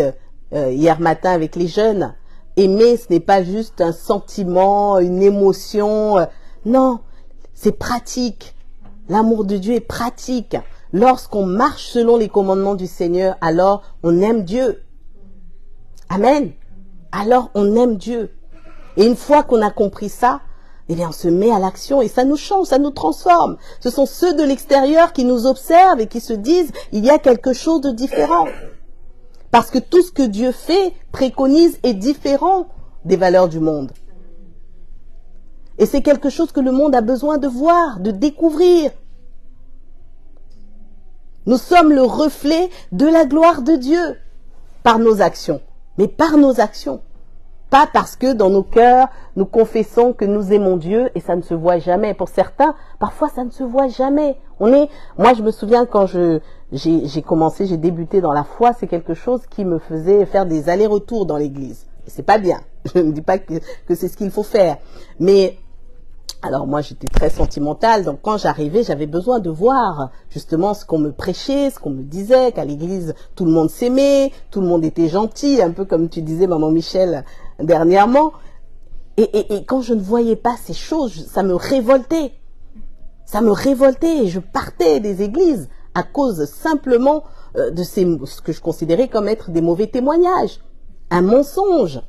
hier matin avec les jeunes. Aimer, ce n'est pas juste un sentiment, une émotion. Non, c'est pratique. L'amour de Dieu est pratique. Lorsqu'on marche selon les commandements du Seigneur, alors on aime Dieu. Amen. Alors on aime Dieu. Et une fois qu'on a compris ça, eh bien on se met à l'action et ça nous change, ça nous transforme. Ce sont ceux de l'extérieur qui nous observent et qui se disent, il y a quelque chose de différent. Parce que tout ce que Dieu fait, préconise, est différent des valeurs du monde. Et c'est quelque chose que le monde a besoin de voir, de découvrir. Nous sommes le reflet de la gloire de Dieu par nos actions. Mais par nos actions. Pas parce que dans nos cœurs, nous confessons que nous aimons Dieu et ça ne se voit jamais. Pour certains, parfois ça ne se voit jamais. Moi je me souviens quand j'ai commencé, j'ai débuté dans la foi, c'est quelque chose qui me faisait faire des allers-retours dans l'église. Et c'est pas bien. Je ne dis pas que c'est ce qu'il faut faire. Mais alors moi j'étais très sentimentale, donc quand j'arrivais j'avais besoin de voir justement ce qu'on me prêchait, ce qu'on me disait, qu'à l'église tout le monde s'aimait, tout le monde était gentil, un peu comme tu disais maman Michel dernièrement. Et quand je ne voyais pas ces choses, ça me révoltait. Ça me révoltait et je partais des églises à cause simplement de ce que je considérais comme être des mauvais témoignages, un mensonge,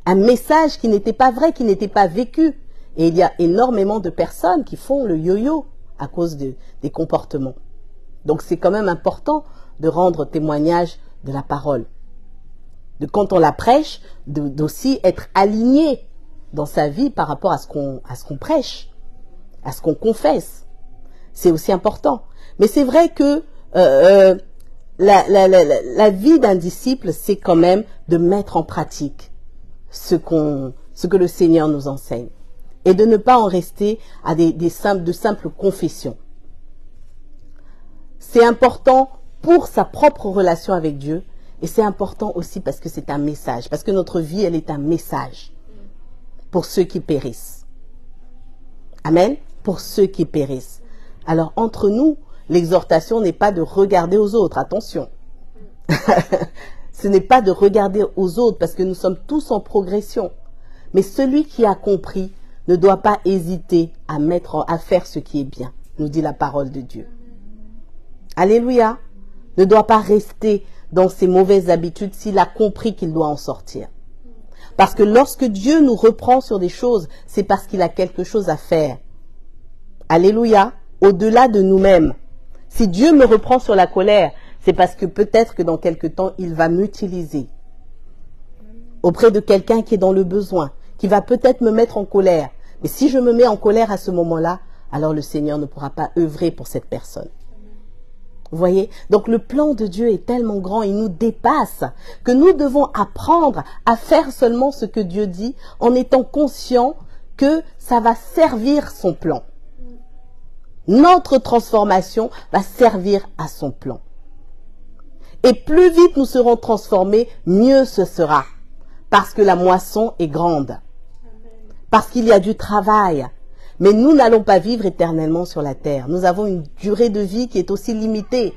un message qui n'était pas vrai, qui n'était pas vécu. Et il y a énormément de personnes qui font le yo-yo à cause des comportements. Donc c'est quand même important de rendre témoignage de la parole. De quand on la prêche, d'aussi être aligné dans sa vie par rapport à ce qu'on prêche, à ce qu'on confesse. C'est aussi important. Mais c'est vrai que la vie d'un disciple, c'est quand même de mettre en pratique ce que le Seigneur nous enseigne et de ne pas en rester à de simples confessions. C'est important pour sa propre relation avec Dieu et c'est important aussi parce que c'est un message, parce que notre vie, elle est un message pour ceux qui périssent. Amen. Pour ceux qui périssent. Alors, entre nous, l'exhortation n'est pas de regarder aux autres. Attention. Ce n'est pas de regarder aux autres parce que nous sommes tous en progression. Mais celui qui a compris ne doit pas hésiter à faire ce qui est bien, nous dit la parole de Dieu. Alléluia. Ne doit pas rester dans ses mauvaises habitudes s'il a compris qu'il doit en sortir. Parce que lorsque Dieu nous reprend sur des choses, c'est parce qu'il a quelque chose à faire. Alléluia. Au-delà de nous-mêmes. Si Dieu me reprend sur la colère, c'est parce que peut-être que dans quelque temps, il va m'utiliser auprès de quelqu'un qui est dans le besoin, qui va peut-être me mettre en colère. Mais si je me mets en colère à ce moment-là, alors le Seigneur ne pourra pas œuvrer pour cette personne. Vous voyez? Donc le plan de Dieu est tellement grand, il nous dépasse, que nous devons apprendre à faire seulement ce que Dieu dit, en étant conscient que ça va servir son plan. Notre transformation va servir à son plan. Et plus vite nous serons transformés, mieux ce sera. Parce que la moisson est grande. Parce qu'il y a du travail. Mais nous n'allons pas vivre éternellement sur la terre. Nous avons une durée de vie qui est aussi limitée.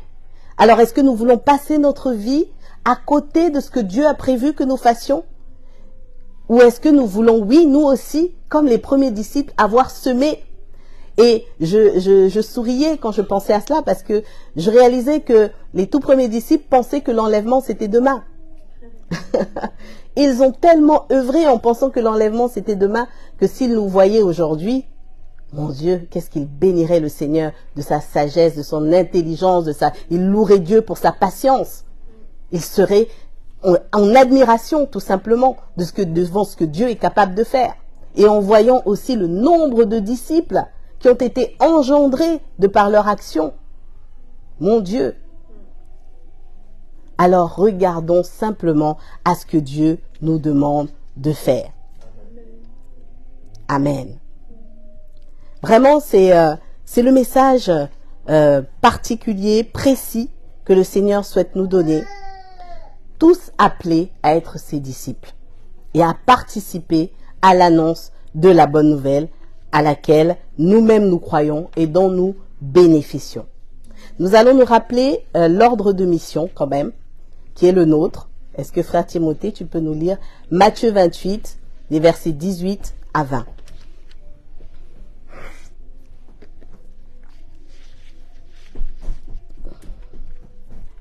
Alors est-ce que nous voulons passer notre vie à côté de ce que Dieu a prévu que nous fassions? Ou est-ce que nous voulons, oui, nous aussi, comme les premiers disciples, avoir semé? Et je souriais quand je pensais à cela parce que je réalisais que les tout premiers disciples pensaient que l'enlèvement c'était demain. Ils ont tellement œuvré en pensant que l'enlèvement c'était demain que s'ils nous voyaient aujourd'hui, mon Dieu, qu'est-ce qu'ils béniraient le Seigneur de sa sagesse, de son intelligence, ils loueraient Dieu pour sa patience. Ils seraient en admiration tout simplement devant ce que Dieu est capable de faire. Et en voyant aussi le nombre de disciples qui ont été engendrés de par leur action. Mon Dieu. Alors regardons simplement à ce que Dieu nous demande de faire. Amen. Vraiment, c'est le message particulier, précis que le Seigneur souhaite nous donner. Tous appelés à être ses disciples et à participer à l'annonce de la bonne nouvelle à laquelle nous-mêmes nous croyons et dont nous bénéficions. Nous allons nous rappeler l'ordre de mission quand même, qui est le nôtre. Est-ce que frère Timothée, tu peux nous lire Matthieu 28, les versets 18 à 20.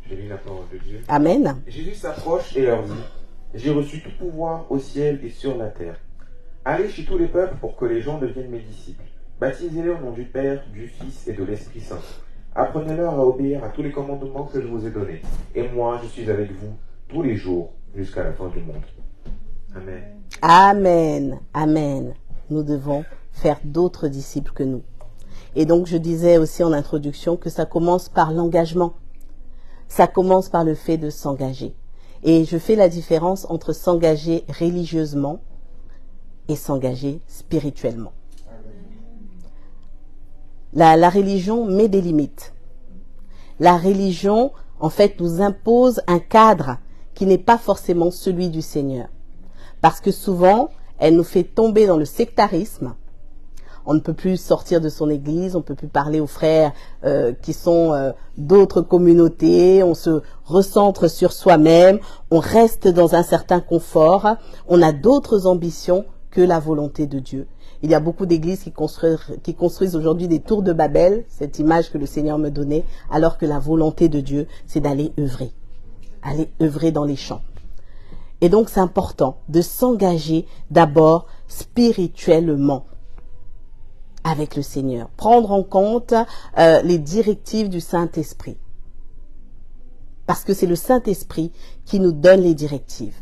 Je lis la parole de Dieu. Amen. Jésus s'approche et leur dit, « J'ai reçu tout pouvoir au ciel et sur la terre. Allez chez tous les peuples pour que les gens deviennent mes disciples. Baptisez-les au nom du Père, du Fils et de l'Esprit Saint. Apprenez-leur à obéir à tous les commandements que je vous ai donnés. Et moi, je suis avec vous tous les jours jusqu'à la fin du monde. » Amen. Amen. Amen. Nous devons faire d'autres disciples que nous. Et donc, je disais aussi en introduction que ça commence par l'engagement. Ça commence par le fait de s'engager. Et je fais la différence entre s'engager religieusement et s'engager spirituellement. La religion met des limites. La religion, en fait, nous impose un cadre qui n'est pas forcément celui du Seigneur. Parce que souvent, elle nous fait tomber dans le sectarisme. On ne peut plus sortir de son église, on ne peut plus parler aux frères qui sont d'autres communautés, on se recentre sur soi-même, on reste dans un certain confort, on a d'autres ambitions que la volonté de Dieu. Il y a beaucoup d'églises qui construisent aujourd'hui des tours de Babel, cette image que le Seigneur me donnait, alors que la volonté de Dieu, c'est d'aller œuvrer dans les champs. Et donc c'est important de s'engager d'abord spirituellement avec le Seigneur, prendre en compte les directives du Saint-Esprit. Parce que c'est le Saint-Esprit qui nous donne les directives.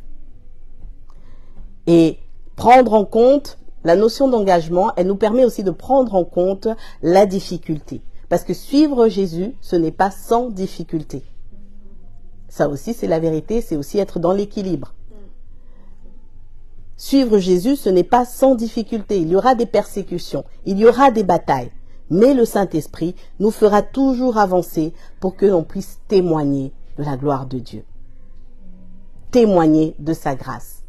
Et prendre en compte la notion d'engagement, elle nous permet aussi de prendre en compte la difficulté. Parce que suivre Jésus, ce n'est pas sans difficulté. Ça aussi, c'est la vérité, c'est aussi être dans l'équilibre. Suivre Jésus, ce n'est pas sans difficulté. Il y aura des persécutions, il y aura des batailles. Mais le Saint-Esprit nous fera toujours avancer pour que l'on puisse témoigner de la gloire de Dieu. Témoigner de sa grâce.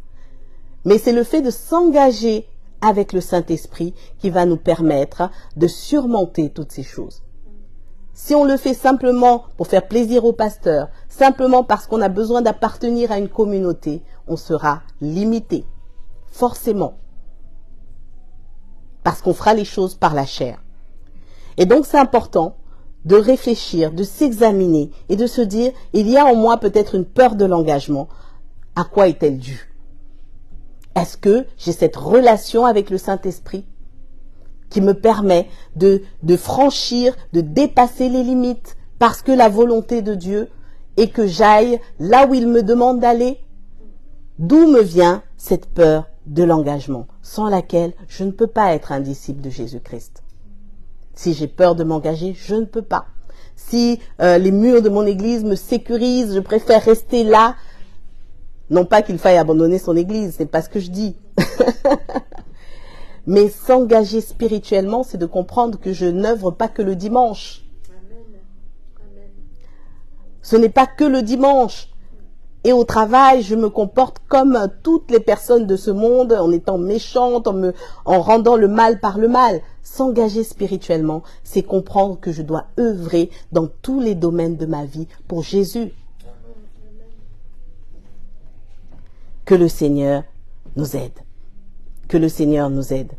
Mais c'est le fait de s'engager avec le Saint-Esprit qui va nous permettre de surmonter toutes ces choses. Si on le fait simplement pour faire plaisir au pasteur, simplement parce qu'on a besoin d'appartenir à une communauté, on sera limité, forcément, parce qu'on fera les choses par la chair. Et donc c'est important de réfléchir, de s'examiner et de se dire, il y a en moi peut-être une peur de l'engagement. À quoi est-elle due? Est-ce que j'ai cette relation avec le Saint-Esprit qui me permet de franchir, de dépasser les limites parce que la volonté de Dieu est que j'aille là où il me demande d'aller? D'où me vient cette peur de l'engagement, sans laquelle je ne peux pas être un disciple de Jésus-Christ? Si j'ai peur de m'engager, je ne peux pas. Si les murs de mon église me sécurisent, je préfère rester là. Non pas qu'il faille abandonner son église, c'est pas ce que je dis. Mais s'engager spirituellement, c'est de comprendre que je n'œuvre pas que le dimanche. Amen. Ce n'est pas que le dimanche. Et au travail, je me comporte comme toutes les personnes de ce monde, en étant méchante, en rendant le mal par le mal. S'engager spirituellement, c'est comprendre que je dois œuvrer dans tous les domaines de ma vie pour Jésus. Que le Seigneur nous aide. Que le Seigneur nous aide.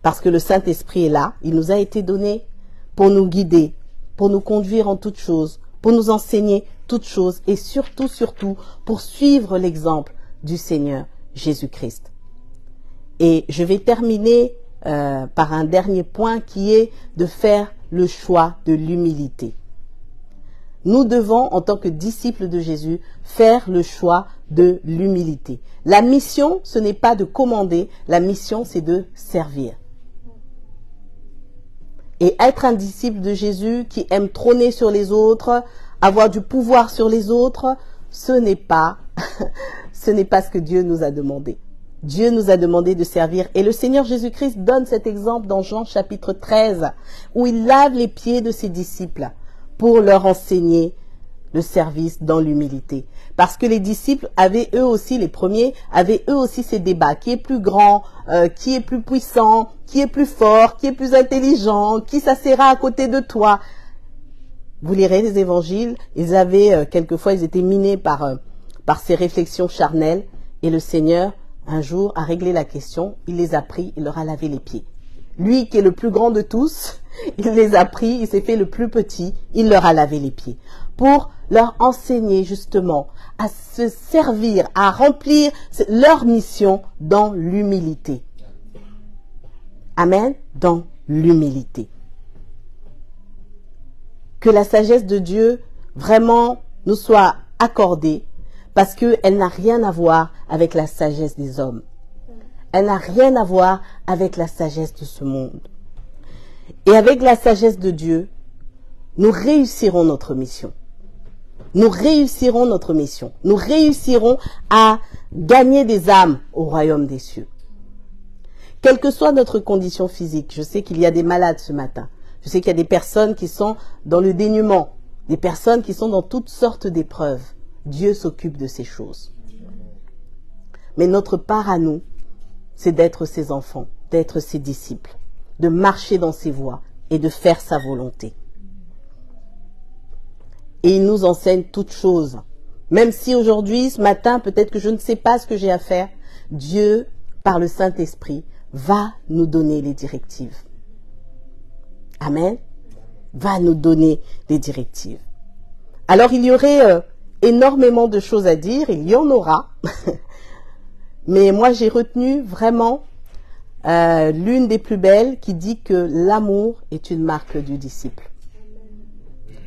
Parce que le Saint-Esprit est là, il nous a été donné pour nous guider, pour nous conduire en toutes choses, pour nous enseigner toutes choses et surtout, pour suivre l'exemple du Seigneur Jésus-Christ. Et je vais terminer par un dernier point qui est de faire le choix de l'humilité. Nous devons, en tant que disciples de Jésus, faire le choix de l'humilité. La mission, ce n'est pas de commander, la mission, c'est de servir. Et être un disciple de Jésus qui aime trôner sur les autres, avoir du pouvoir sur les autres, ce n'est pas ce que Dieu nous a demandé. Dieu nous a demandé de servir. Et le Seigneur Jésus-Christ donne cet exemple dans Jean chapitre 13, où il lave les pieds de ses disciples pour leur enseigner le service dans l'humilité. Parce que les disciples avaient eux aussi, les premiers, avaient eux aussi ces débats. Qui est plus grand, qui est plus puissant, qui est plus fort, qui est plus intelligent, qui s'assiera à côté de toi. Vous lirez les évangiles, quelquefois ils étaient minés par ces réflexions charnelles. Et le Seigneur, un jour, a réglé la question, il les a pris, il leur a lavé les pieds. Lui qui est le plus grand de tous, il les a pris, il s'est fait le plus petit, il leur a lavé les pieds. Pour leur enseigner justement à se servir, à remplir leur mission dans l'humilité. Amen, dans l'humilité. Que la sagesse de Dieu vraiment nous soit accordée parce qu'elle n'a rien à voir avec la sagesse des hommes. Elle n'a rien à voir avec la sagesse de ce monde. Et avec la sagesse de Dieu, nous réussirons notre mission. Nous réussirons notre mission. Nous réussirons à gagner des âmes au royaume des cieux. Quelle que soit notre condition physique, je sais qu'il y a des malades ce matin. Je sais qu'il y a des personnes qui sont dans le dénuement, des personnes qui sont dans toutes sortes d'épreuves. Dieu s'occupe de ces choses. Mais notre part à nous, c'est d'être ses enfants, d'être ses disciples, de marcher dans ses voies et de faire sa volonté. Et il nous enseigne toutes choses. Même si aujourd'hui, ce matin, peut-être que je ne sais pas ce que j'ai à faire, Dieu, par le Saint-Esprit, va nous donner les directives. Amen. Va nous donner les directives. Alors il y aurait énormément de choses à dire, il y en aura. Mais moi j'ai retenu vraiment l'une des plus belles qui dit que l'amour est une marque du disciple.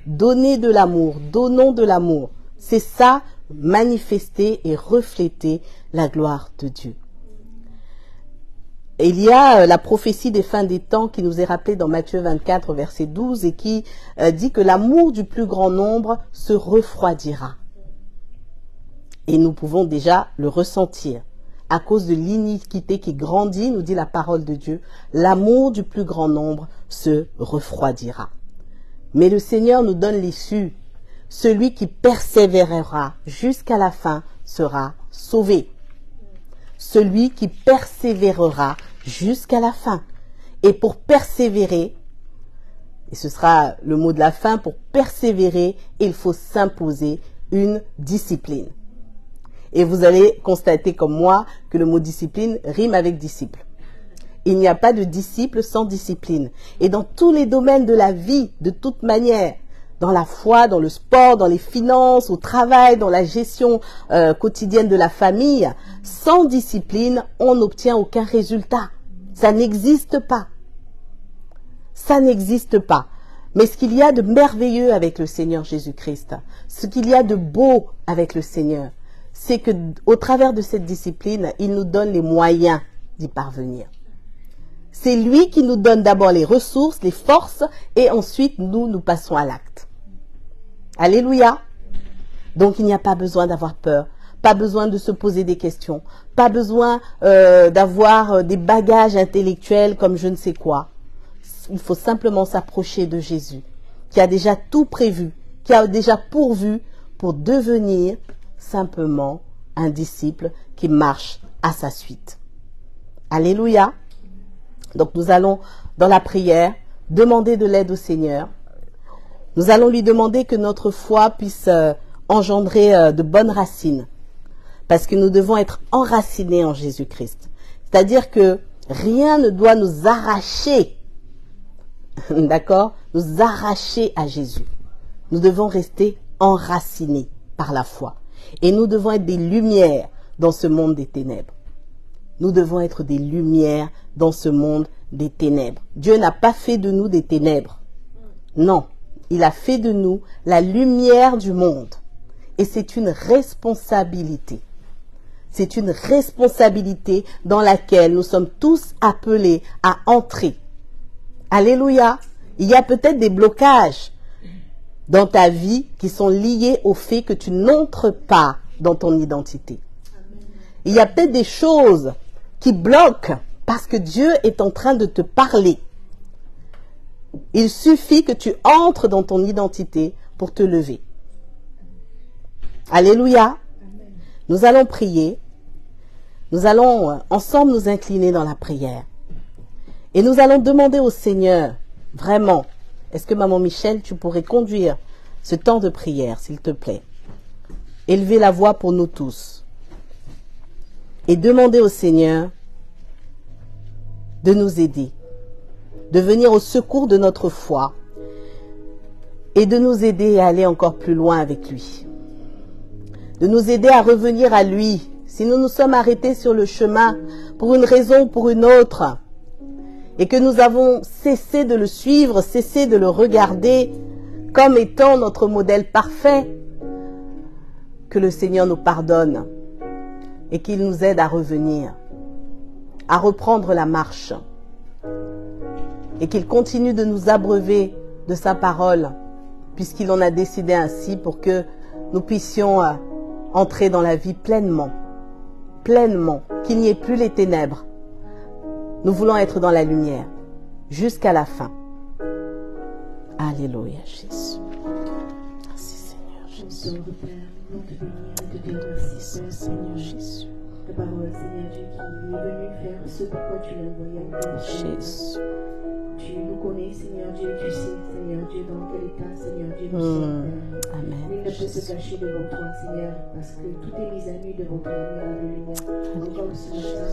Donner de l'amour, donnons de l'amour. C'est ça, manifester et refléter la gloire de Dieu. il y a la prophétie des fins des temps qui nous est rappelée dans Matthieu 24, verset 12, et qui dit que l'amour du plus grand nombre se refroidira. Et nous pouvons déjà le ressentir. À cause de l'iniquité qui grandit, nous dit la parole de Dieu, l'amour du plus grand nombre se refroidira. Mais le Seigneur nous donne l'issue. Celui qui persévérera jusqu'à la fin sera sauvé. Celui qui persévérera jusqu'à la fin. Et pour persévérer, et ce sera le mot de la fin, pour persévérer, il faut s'imposer une discipline. Et vous allez constater comme moi que le mot discipline rime avec disciple. Il n'y a pas de disciple sans discipline. Et dans tous les domaines de la vie, de toute manière, dans la foi, dans le sport, dans les finances, au travail, dans la gestion quotidienne de la famille, sans discipline, on n'obtient aucun résultat. Ça n'existe pas. Ça n'existe pas. Mais ce qu'il y a de merveilleux avec le Seigneur Jésus-Christ, ce qu'il y a de beau avec le Seigneur, c'est que au travers de cette discipline, il nous donne les moyens d'y parvenir. C'est lui qui nous donne d'abord les ressources, les forces, et ensuite nous passons à l'acte. Alléluia. Donc il n'y a pas besoin d'avoir peur, pas besoin de se poser des questions, pas besoin d'avoir des bagages intellectuels comme je ne sais quoi. Il faut simplement s'approcher de Jésus, qui a déjà tout prévu, qui a déjà pourvu pour devenir simplement un disciple qui marche à sa suite. Alléluia. Donc nous allons dans la prière demander de l'aide au Seigneur. Nous allons lui demander que notre foi puisse engendrer de bonnes racines. Parce que nous devons être enracinés en Jésus-Christ. C'est-à-dire que rien ne doit nous arracher, d'accord, nous arracher à Jésus. Nous devons rester enracinés par la foi. Et nous devons être des lumières dans ce monde des ténèbres. Nous devons être des lumières dans ce monde des ténèbres. Dieu n'a pas fait de nous des ténèbres. Non, il a fait de nous la lumière du monde. Et c'est une responsabilité. C'est une responsabilité dans laquelle nous sommes tous appelés à entrer. Alléluia. Il y a peut-être des blocages dans ta vie qui sont liés au fait que tu n'entres pas dans ton identité. Il y a peut-être des choses qui bloquent parce que Dieu est en train de te parler. Il suffit que tu entres dans ton identité pour te lever. Alléluia. Nous allons prier. Nous allons ensemble nous incliner dans la prière. Et nous allons demander au Seigneur, vraiment, est-ce que Maman Michel, tu pourrais conduire ce temps de prière, s'il te plaît? Élever la voix pour nous tous. Et demander au Seigneur de nous aider, de venir au secours de notre foi et de nous aider à aller encore plus loin avec lui. De nous aider à revenir à lui. Si nous nous sommes arrêtés sur le chemin pour une raison ou pour une autre et que nous avons cessé de le suivre, cessé de le regarder comme étant notre modèle parfait, que le Seigneur nous pardonne et qu'il nous aide à revenir, à reprendre la marche et qu'il continue de nous abreuver de sa parole puisqu'il en a décidé ainsi pour que nous puissions entrer dans la vie pleinement, qu'il n'y ait plus les ténèbres. Nous voulons être dans la lumière jusqu'à la fin. Alléluia, Jésus. Merci Seigneur Jésus. Merci Seigneur Jésus. Ta parole, Seigneur Dieu, qui est venu faire ce pourquoi tu l'as envoyé en terre. Jésus. Tu nous connais, Seigneur Dieu, tu sais, Seigneur Dieu, dans quel état, Seigneur Dieu, nous sommes. Amen. Nul ne peut se cacher devant toi, Seigneur, parce que tout est mis à nu devant toi, lumière. Encore ce matin,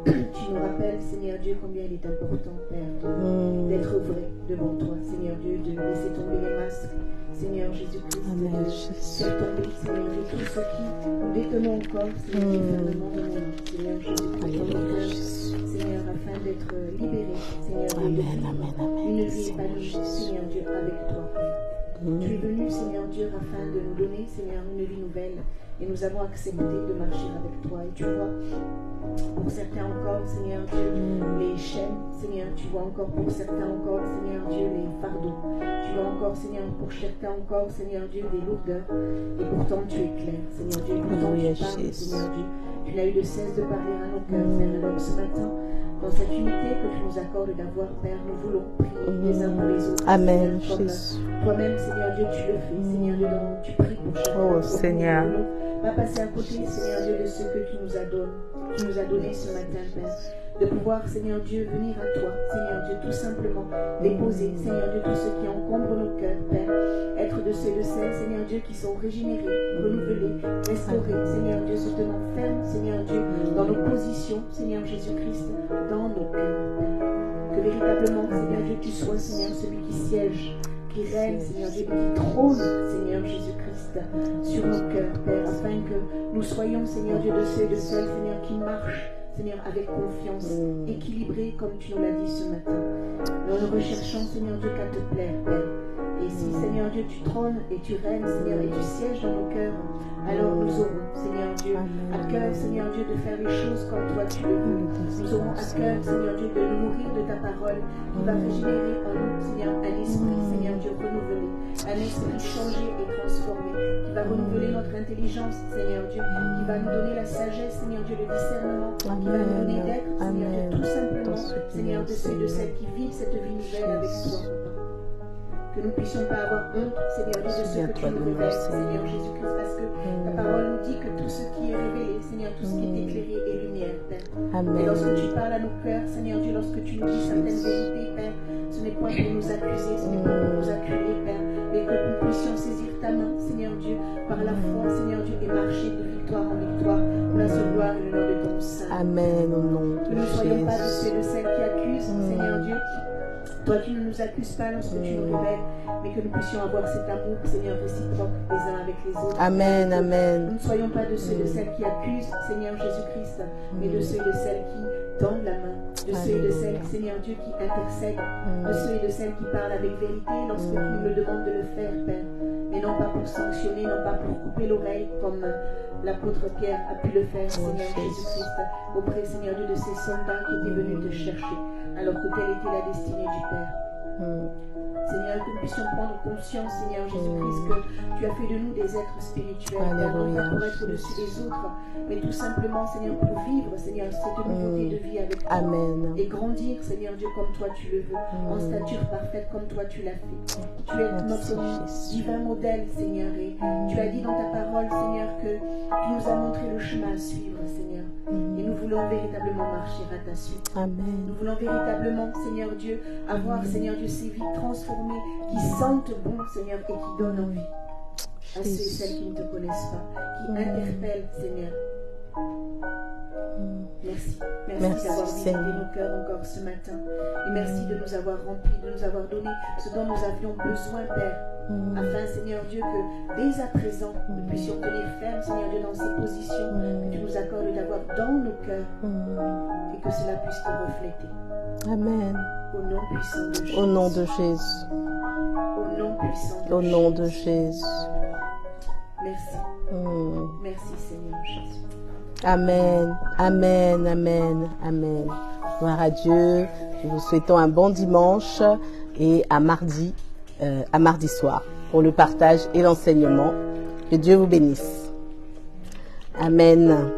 tu nous rappelles, Seigneur Dieu, combien il est important, Père, d'être vrai devant toi, Seigneur Dieu, de laisser tomber les masques, Seigneur Jésus-Christ, Amen, de faire tomber, Seigneur Dieu, tout ce qui nous détenons encore, Seigneur, fermement de nous, Seigneur Jésus-Christ, dans nos cœurs, Seigneur, afin d'être libérés, Seigneur Dieu, une vie épanouie, Seigneur Dieu, avec toi, Père. Tu es venu, Seigneur Dieu, afin de nous donner, Seigneur, une vie nouvelle, et nous avons accepté de marcher avec toi, et tu vois, Pour certains encore, Seigneur Dieu, les chaînes, Seigneur, tu vois encore pour certains encore, Seigneur Dieu, les fardeaux. Tu vois encore, Seigneur, pour certains encore, Seigneur Dieu, des lourdeurs. Et pourtant, tu es clair, Seigneur Dieu. Pourtant, tu parles, Seigneur Dieu. Tu n'as eu de cesse de parler à nos cœurs, Père. Alors ce matin, dans cette unité que tu nous accordes d'avoir, Père, nous voulons prier les uns pour les autres. Amen, Seigneur, Jésus. toi-même, Seigneur Dieu, tu le fais. Seigneur Dieu, donc tu pries pour chacun. Oh, Seigneur. Pas passer à côté, Seigneur Dieu, de ce que tu nous as donné ce matin, Père. De pouvoir, Seigneur Dieu, venir à toi, Seigneur Dieu, tout simplement déposer, Seigneur Dieu, tout ce qui encombre nos cœurs, Père. Être de ceux de celles, Seigneur Dieu, qui sont régénérés, renouvelés, restaurés, Seigneur Dieu, se tenant fermes, Seigneur Dieu, dans nos positions, Seigneur Jésus-Christ, dans nos cœurs, Père. Que véritablement, Seigneur Dieu, tu sois, Seigneur, celui qui siège, qui règne, Seigneur Dieu, qui trône, Seigneur Jésus-Christ, sur nos cœurs, Père, afin que nous soyons, Seigneur Dieu, de ceux de celles, Seigneur, qui marchent, Seigneur, avec confiance, équilibré comme tu nous l'as dit ce matin. Nous ne recherchons, Seigneur Dieu, qu'à te plaire, Père. Et si, Seigneur Dieu, tu trônes et tu règnes, Seigneur, et tu sièges dans nos cœurs, alors nous aurons, Seigneur Dieu, à cœur, Seigneur Dieu, de faire les choses comme toi tu le veux. Nous aurons à cœur, Seigneur Dieu, de nous nourrir de ta parole qui va régénérer en nous, Seigneur, un esprit, Seigneur Dieu, renouvelé, un esprit changé et transformé, qui va renouveler notre intelligence, Seigneur Dieu, qui va nous donner la sagesse, Seigneur Dieu, le discernement, qui va nous donner d'être, Seigneur Dieu, tout simplement, Seigneur, de ceux de celles qui vivent cette vie nouvelle avec toi. Que nous ne puissions pas avoir honte, Seigneur Dieu, de ce que tu nous révèles, Seigneur Jésus-Christ, parce que ta parole nous dit que tout ce qui est révélé, Seigneur, tout ce qui est éclairé est lumière, Père. Amen. Et lorsque tu parles à nos cœurs, Seigneur Dieu, lorsque tu nous dis certaines vérités, Père, ce n'est point pour nous accuser, ce n'est pas pour nous acculer, Père, mais que nous puissions saisir ta main, Seigneur Dieu, par la foi, Seigneur Dieu, et marcher de victoire en victoire pour la gloire et le nom de ton Saint. Amen, au nom de Que nous ne soyons pas de Jésus. ceux de celles qui accusent, Seigneur Dieu. Toi qui ne nous accuses pas lorsque tu nous révèles, mais que nous puissions avoir cet amour, Seigneur, réciproque les uns avec les autres. Amen, Nous amen. ne soyons pas de ceux de celles qui accusent, Seigneur Jésus-Christ, mais de ceux de celles qui tendent la main, de ceux et de celles, Seigneur Dieu, qui intercèdent, de ceux et de celles qui parlent avec vérité lorsque tu nous le demandes de le faire, Père, mais non pas pour sanctionner, non pas pour couper l'oreille comme l'apôtre Pierre a pu le faire, Seigneur Jésus-Christ, auprès, Seigneur Dieu, de ces soldats qui étaient venus te chercher, alors que telle était la destinée du Père. Seigneur, que nous puissions prendre conscience, Seigneur Jésus-Christ, que tu as fait de nous des êtres spirituels, Père, non pas pour être au-dessus des autres, mais tout simplement, Seigneur, pour vivre, Seigneur, cette nouveauté de vie avec toi. Amen. Et grandir, Seigneur Dieu, comme toi tu le veux, en stature parfaite comme toi tu l'as fait. Tu es notre divin modèle, Seigneur, et tu as dit dans ta parole, Seigneur, que tu nous as montré le chemin à suivre, Seigneur. Et nous voulons véritablement marcher à ta suite. Amen. Nous voulons véritablement, Seigneur Dieu, avoir, Seigneur Dieu, ces vies transformées qui sentent bon, Seigneur, et qui donnent envie à ceux et celles qui ne te connaissent pas, qui interpellent, Seigneur. Merci. Merci d'avoir visité nos cœurs encore ce matin. Et merci de nous avoir remplis, de nous avoir donné ce dont nous avions besoin, Père. Afin, Seigneur Dieu, que dès à présent, nous puissions tenir ferme, Seigneur Dieu, dans ces positions que tu nous accordes d'avoir dans nos cœurs et que cela puisse te refléter. Amen. Au nom puissant de Jésus. Au nom de Jésus. Au nom puissant de Au nom de Jésus. Merci. Merci, Seigneur Jésus. Amen, amen, amen, amen. Gloire à Dieu. Nous vous souhaitons un bon dimanche et à mardi soir pour le partage et l'enseignement. Que Dieu vous bénisse. Amen.